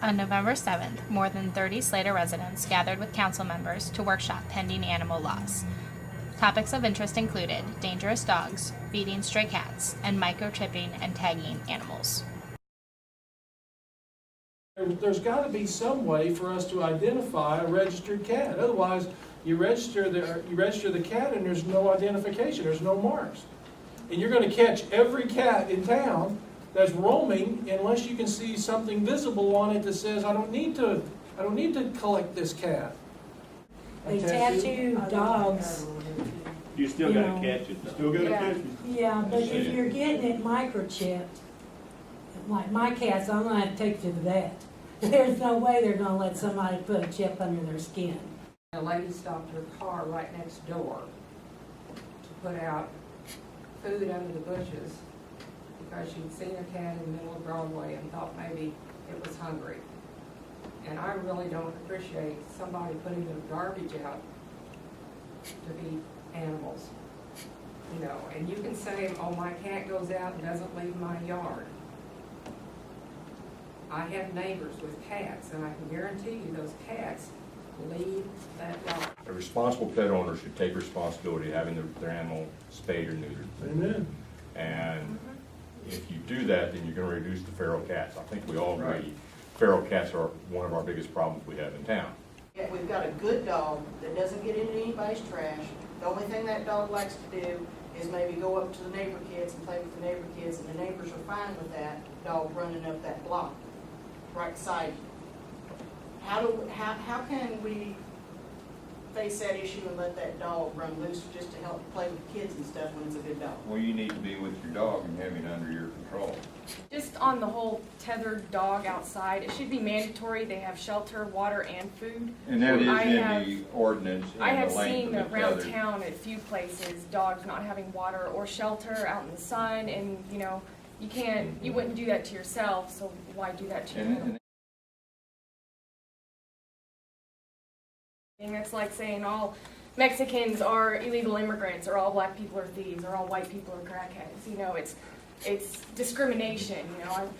On November 7th, more than 30 Slater residents gathered with council members to workshop pending animal laws. Topics of interest included dangerous dogs, feeding stray cats, and microchipping and tagging animals. There's got to be some way for us to identify a registered cat. Otherwise, you register the cat and there's no identification, there's no marks. And you're going to catch every cat in town that's roaming unless you can see something visible on it that says, I don't need to collect this cat. They tattoo dogs. You still gotta catch it. Still gotta catch it. Yeah, but if you're getting it microchipped, like my cats, I'm gonna have to take to the vet. There's no way they're gonna let somebody put a chip under their skin. A lady stopped her car right next door to put out food under the bushes because she'd seen a cat in the middle of Broadway and thought maybe it was hungry. And I really don't appreciate somebody putting their garbage out to feed animals. You know, and you can say, oh, my cat goes out and doesn't leave my yard. I have neighbors with cats, and I can guarantee you those cats leave that yard. A responsible pet owner should take responsibility of having their animal spayed or neutered. Amen. And if you do that, then you're going to reduce the feral cats. I think we all agree feral cats are one of our biggest problems we have in town. Yeah, we've got a good dog that doesn't get into anybody's trash. The only thing that dog likes to do is maybe go up to the neighbor kids and play with the neighbor kids, and the neighbors are fine with that dog running up that block right beside you. How can we face that issue and let that dog run loose just to help play with the kids and stuff when it's a good dog? Well, you need to be with your dog and have it under your control. Just on the whole tethered dog outside, it should be mandatory. They have shelter, water, and food. And that is I in have- the ordinance I and have the length seen of the around tether. town at a few places, dogs not having water or shelter out in the sun, and you know, you wouldn't do that to yourself, so why do that to your animal? And it's like saying all Mexicans are illegal immigrants, or all black people are thieves, or all white people are crackheads. You know, it's discrimination. You know,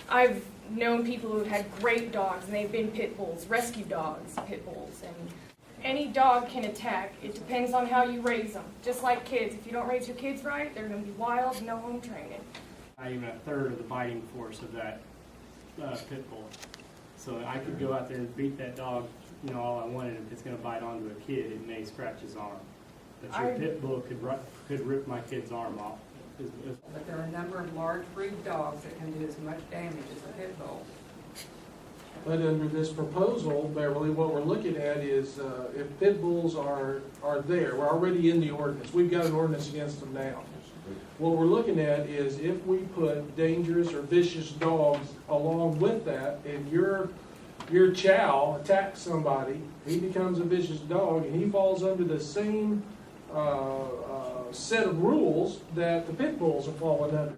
I've known people who've had great dogs, and they've been pit bulls, rescue dogs, pit bulls, and any dog can attack. It depends on how you raise them. Just like kids, if you don't raise your kids right, they're going to be wild, no home training. Not even a third of the biting force of that pit bull. So I could go out there and beat that dog, you know, all I wanted. If it's going to bite onto a kid, it may scratch his arm. But your pit bull could rip my kid's arm off. But there are a number of large breed dogs that can do as much damage as a pit bull. But under this proposal, Beverly, what we're looking at is if pit bulls are there, we're already in the ordinance. We've got an ordinance against them now. What we're looking at is if we put dangerous or vicious dogs along with that, and your chow attacks somebody, he becomes a vicious dog, and he falls under the same set of rules that the pit bulls are falling under.